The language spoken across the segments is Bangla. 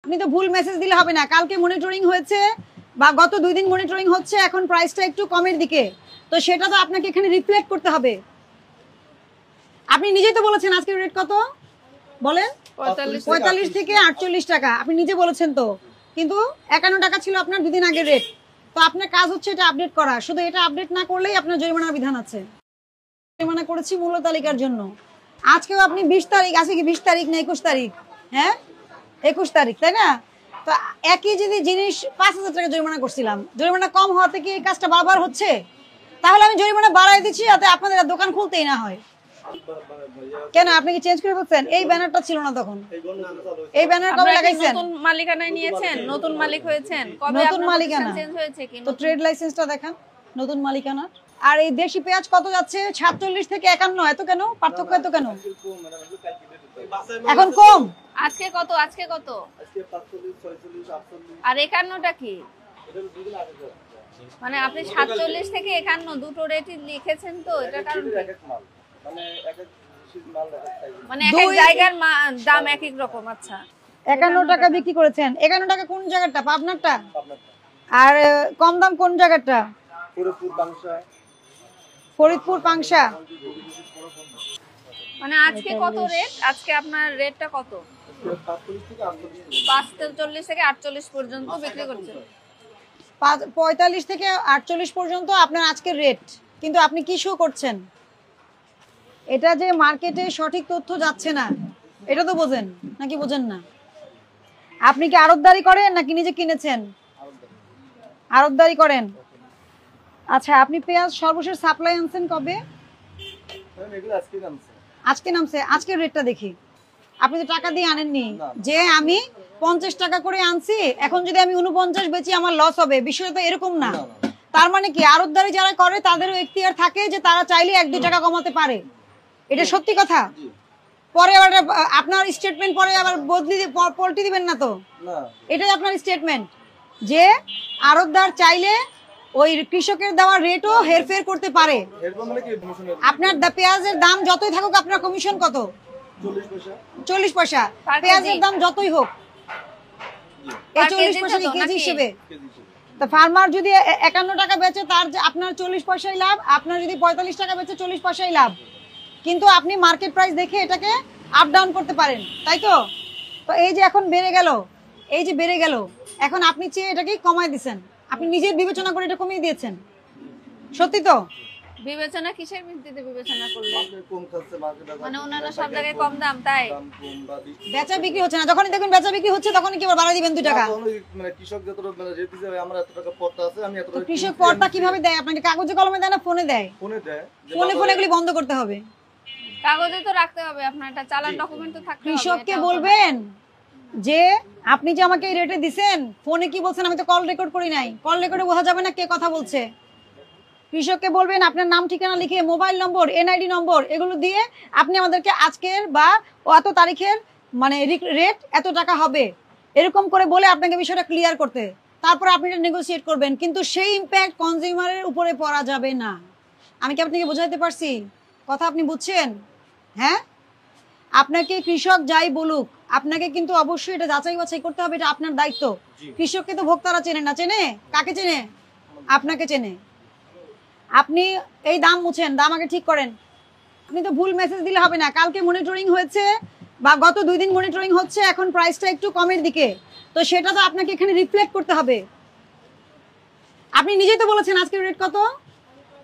আপনি তো ভুল মেসেজ দিলে হবে না। কালকে মনিটরিং হয়েছে বা গত 2 দিন মনিটরিং হচ্ছে, এখন প্রাইসটা একটু কমের দিকে, তো সেটা তো আপনাকে এখানে রিফ্লেক্ট করতে হবে। আপনি নিজেই তো বলেছেন আজকের রেট কত বলেন, 45 থেকে 48 টাকা। আপনি নিজে বলেছেন তো, কিন্তু 51 টাকা ছিল আপনার 2 দিন আগের রেট। তো আপনার কাজ হচ্ছে এটা আপডেট করা, শুধু এটা আপডেট না করলেই আপনার জরিমানার বিধান আছে। জরিমানা করেছি মূল্য তালিকার জন্য। আজকেও আপনি 20 তারিখ, আজকে কি 20 তারিখ না 21 তারিখ? হ্যাঁ 21 তারিখ, তাই না? তো একই যদি জিনিস 5000 টাকা জরিমানা করছিলাম, জরিমানা কম হওয়াতে কি এই কাজটা বারবার হচ্ছে? তাহলে আমি জরিমানা বাড়াই দিচ্ছি যাতে আপনাদের দোকান খুলতেই না হয়। কেন আপনি কি চেঞ্জ করে ফেলছেন? এই ব্যানারটা ছিল না তখন। এই ব্যানার কবে লাগাইছেন? নতুন মালিকানায় নিয়েছেন, নতুন মালিক হয়েছেন কবে? নতুন মালিকানা চেঞ্জ হয়েছে কি? তো ট্রেড লাইসেন্সটা দেখান নতুন মালিকানা। আর এই দেশি পেঁয়াজ কত যাচ্ছে? 46 থেকে 51। এত কেন পার্থক্য? এত কেন এখন কম? আজকে কত? আজকে কত? আজকে 45 46 48। আর 51টা কি? মানে আপনি 47 থেকে 51 দুটো রেটই লিখেছেন, তো এটা কারণ কি? মানে এক এক জায়গার দাম এক এক রকম। আচ্ছা 51 টাকা বিক্রি করেছেন। 51 টাকা কোন জায়গাটা? পাবনারটা। আর কম দাম কোন জায়গাটা? ফরিদপুর পাংশা। মানে আজকে কত রেট? আজকে আপনার রেটটা কত? 45 থেকে 48 পর্যন্ত বিক্রি করছেন। 45 থেকে 48 পর্যন্ত আপনার আজকের রেট, কিন্তু আপনি কি শো করছেন? এটা যে মার্কেটে সঠিক তথ্য যাচ্ছে না, এটা তো বোঝেন নাকি বোঝেন না? আপনি কি আড়তদারি করেন নাকি নিজে কিনেছেন? আড়তদারি করেন। আচ্ছা আপনি পেঁয়াজ সর্বশেষ সাপ্লাই আনছেন কবে? আজকে নামছে। আজকের রেটটা দেখি। আপনি তো টাকা দিয়ে আনেননি যে আমি 50 টাকা করে আনছি, এখন যদি আমি 49 বেচি আমার লস হবে, বিষয়টা তো এরকম না। তার মানে কি আড়তদারি যারা করে তাদেরও এখতিয়ার থাকে যে তারা চাইলে 1-2 টাকা কমাতে পারে। এটা সত্যি কথা। পরে আবার আপনার স্টেটমেন্ট পরে আবার পাল্টে দিবেন না তো? এটাই আপনার স্টেটমেন্ট যে আড়তদার চাইলে ওই কৃষকের দেওয়া রেটও হেরফের করতে পারে। আপনার পেঁয়াজের দাম যতই থাকুক আপনার কমিশন কত? 40 পয়সা। পেঁয়াজের দাম যতই হোক এই 40 পয়সা কেজি হিসেবে। তো ফার্মার যদি 51 টাকা বেচে তার আপনার 40 পয়সাই লাভ, আপনার যদি 45 টাকা বেচে 40 পয়সাই লাভ। কিন্তু আপনি মার্কেট প্রাইস দেখে এটাকে আপ ডাউন করতে পারেন, তাই তো? তো এই যে এখন বেড়ে গেল, এই যে বেড়ে গেল, এখন আপনি চেয়ে এটাকে কমায় দিচ্ছেন। আপনি নিজের বিবেচনা করে এটা কমিয়ে দিয়েছেন, সত্যি তো? বিবেচনা কিসের ভিত্তিতে বিবেচনা করলেন? মানে ওনারা সব জায়গায় কম দাম, তাই বেচা বিক্রি হচ্ছে না। যখনই দেখবেন বেচা বিক্রি হচ্ছে তখনই কি আবার বাড়াই দিবেন 2 টাকা? মানে কৃষক যতটা মানে রেট দিছে আমরা এত টাকা পড়তা আছে, আমি এত টাকা। কৃষক পড়তা কিভাবে দেয় আপনাকে? কাগজে কলমে দেয় না ফোনে দেয়? ফোনে দেয়। ফোনে এগুলি বন্ধ করতে হবে। কাগজে তো রাখতে হবে, আপনার একটা চালান ডকুমেন্ট তো থাকতে হবে। কৃষককে বলবেন যে আপনি যে আমাকে এই রেটে দিবেন, ফোনে কি বলছেন আমি তো কল রেকর্ড করি নাই, কল রেকর্ডে বোঝা যাবে না কে কথা বলছে। কৃষককে বলবেন আপনার নাম ঠিকানা লিখে মোবাইল নম্বর এনআইডি নম্বর এগুলো দিয়ে আপনি আমাদেরকে আজকের বা এত তারিখের মানে রেট এত টাকা হবে এরকম করে বলে আপনাকে বিষয়টা ক্লিয়ার করতে, তারপর আপনি এটা নেগোসিয়েট করবেন। কিন্তু সেই ইম্প্যাক্ট কনজিউমারের উপরে পড়া যাবে না। আমি কি আপনাকে বোঝাতে পারছি? কথা আপনি বুঝছেন? হ্যাঁ, আপনাকে কৃষক যাই বলুক আপনাকে কিন্তু অবশ্যই এটা যাচাই বাছাই করতে হবে, এটা আপনার দায়িত্ব। কৃষককে তো ভোক্তারা চেনে না, চেনে কাকে চেনে? আপনাকে চেনে। আপনি এই দাম মুছেন, দাম আগে ঠিক করেন। আপনি তো ভুল মেসেজ দিলে হবে না। কালকে মনিটরিং হয়েছে বা গত 2 দিন মনিটরিং হচ্ছে, এখন প্রাইসটা একটু কমের দিকে, তো সেটা তো আপনাকে এখানে রিফ্লেক্ট করতে হবে। আপনি নিজেই তো বলেছেন আজকের রেট কত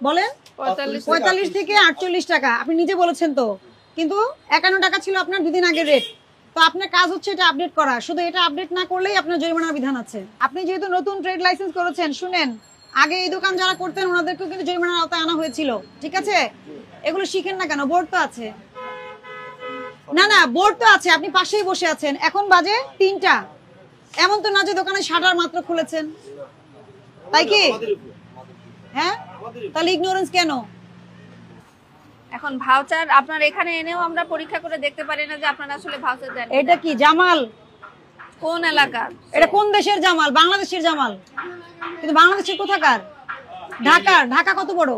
বলেন, 45 থেকে 48 টাকা। আপনি নিজে বলেছেন তো, কিন্তু 51 টাকা ছিল আপনার 2 দিন আগের রেট। তো আপনার কাজ হচ্ছে এটা আপডেট করা, শুধু এটা আপডেট না করলেই আপনার জরিমানার বিধান আছে। আপনি যেহেতু নতুন ট্রেড লাইসেন্স করেছেন, শুনেন আগে এই দোকান যারা করতেন ওনাদেরকেও কিন্তু জরিমানার আওতায় আনা হয়েছিল, ঠিক আছে? এগুলো শিখেন না কেন? বোর্ড তো আছে। না বোর্ড তো আছে, আপনি পাশেই বসে আছেন। এখন বাজে 3টা, এমন তো না যে দোকানে শাটার মাত্র খুলেছেন, তাই কি? হ্যাঁ, তাহলে ইগনোরেন্স কেন? এখন ভাউচার আপনার এখানে এনেও আমরা পরীক্ষা করে দেখতে পারি না যে আপনারা আসলে ভাউচার দেন। এটা কি জামাল? কোন এলাকার? এটা কোন দেশের জামাল? বাংলাদেশের জামাল। কিন্তু বাংলাদেশের কোথাকার? ঢাকার। ঢাকা কত বড়?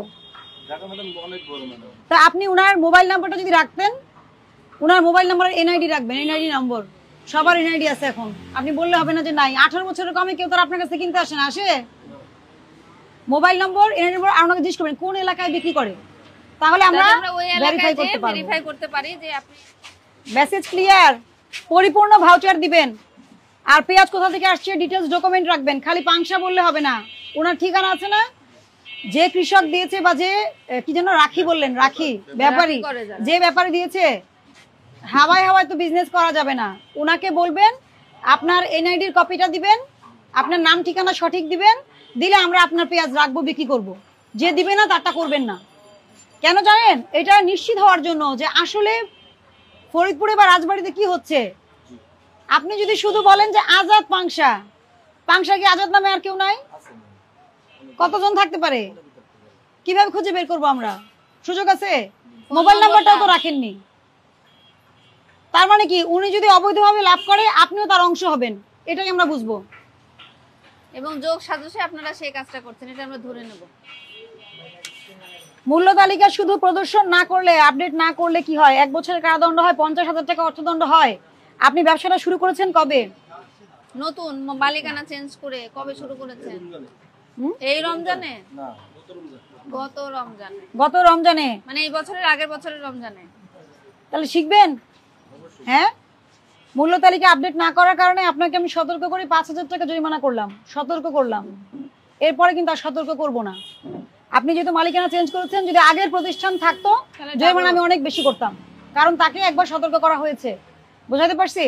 ঢাকা ম্যাডাম অনেক বড় ম্যাডাম। তা আপনি ওনার মোবাইল নাম্বারটা যদি রাখতেন, ওনার মোবাইল নাম্বারের এনআইডি রাখবেন, এনআইডি নম্বর সবার এনআইডি আছে এখন, আপনি বললে হবে না যে নাই। 18 বছরের কমে কেউ তো আর আপনার কাছে কিনতে আসে না, আসে? মোবাইল নম্বর, এনআইডি নম্বর আপনাকে জিজ্ঞেস করবেন কোন এলাকায় বিক্রি করে, তাহলে আমরা আমরা ওই ভেরিফাই এলাকায় যে করতে পারবো। ভেরিফাই করতে পারি যে আপনি মেসেজ ক্লিয়ার, পরিপূর্ণ ভাউচার দিবেন। আর পেঁয়াজ কোথা থেকে আসছে ডিটেলস ডকুমেন্ট রাখবেন, খালি পাংশা বললে হবে না। ওনার ঠিকানা আছে না, যে কৃষক দিয়েছে বা যে কি যেন রাখি বললেন, রাখি ব্যাপারী, রাখি করে যারা। যে ব্যাপারী দিয়েছে, হাওয়ায় হাওয়ায় তো বিজনেস করা যাবে না। ওনাকে বলবেন আপনার এনআইডির কপিটা দিবেন, আপনার নাম ঠিকানা সঠিক দিবেন, দিলে আমরা আপনার পেঁয়াজ রাখবো, বিক্রি করব। যে দিবে না তারটা করবেন না। কেন জানেন? এটা নিশ্চিত হওয়ার জন্য যে আসলে ফরিদপুরে বা রাজবাড়িতে কি হচ্ছে। আপনি যদি শুধু বলেন যে আজাদ পাংশা, পাংশা কি আজাদ নামে আর কেউ নাই? কতজন থাকতে পারে? কিভাবে খুঁজে বের করবো আমরা? সুযোগ আছে? মোবাইল নাম্বারটাও তো রাখেননি। তার মানে কি উনি যদি অবৈধভাবে লাভ করে আপনিও তার অংশ হবেন, এটাই আমরা বুঝবো। এবং যোগ সাজসে আপনারা সেই কাজটা করছেন, এটা আমরা ধরে নেব। মূল্য তালিকা শুধু প্রদর্শন না করলে, আপডেট না করলে কি হয়? 1 বছরের কারাদণ্ড হয়, 50,000 টাকা অর্থদণ্ড হয়। আপনি ব্যবসাটা শুরু করেছেন কবে? নতুন মালিকানা চেঞ্জ করে কবে শুরু করেছেন? এই রমজানে? না, গত রমজানে। গত রমজানে? মানে এই বছরের আগের বছরের রমজানে। তাহলে শিখবেন। হ্যাঁ, মূল্য তালিকা আপডেট না করার কারণে আপনাকে আমি সতর্ক করে 5,000 টাকা জরিমানা করলাম, সতর্ক করলাম। এরপরে কিন্তু আর সতর্ক করব না। আপনি যেহেতু মালিকানা চেঞ্জ করেছেন, যদি আগের প্রতিষ্ঠান থাকতো জরিমানা আমি অনেক বেশি করতাম, কারণ তাকে একবার সতর্ক করা হয়েছে। বুঝাতে পারছি?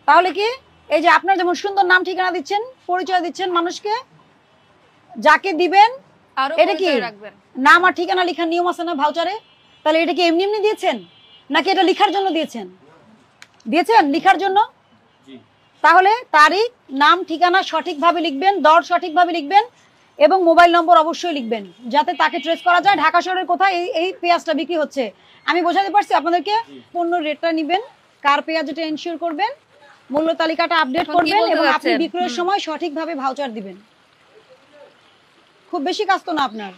তাহলে কি এই যে আপনার যেমন সুন্দর নাম ঠিকানা দিচ্ছেন, পরিচয় দিচ্ছেন মানুষকে, যাকে দিবেন আরো এটা কি পরিচয় রাখবেন। নাম আর ঠিকানা লেখার নিয়ম আছে না ভাউচারে? তাহলে এটা কি এমনি এমনি দিয়েছেন নাকি এটা লেখার জন্য দিয়েছেন? দিয়েছেন লেখার জন্য। তাহলে তারিখ, নাম, ঠিকানা সঠিকভাবে লিখবেন, দর সঠিকভাবে লিখবেন এবং মোবাইল নম্বর অবশ্যই লিখবেন, যাতে তাকে ট্রেস করা যায় ঢাকা শহরের কোথায় এই পেঁয়াজটা বিক্রি হচ্ছে। আমি বোঝাতে পারছি আপনাদেরকে? পণ্য রেটটা নিবেন, কার পেঁয়াজ এটা এনশিওর করবেন, মূল্য তালিকাটা আপডেট এখন কি করবেন বলতে এবং আপনি চাচ্ছেন? বিক্রয়ের সময় সঠিকভাবে ভাউচার দিবেন। খুব বেশি কাজ তো না আপনার।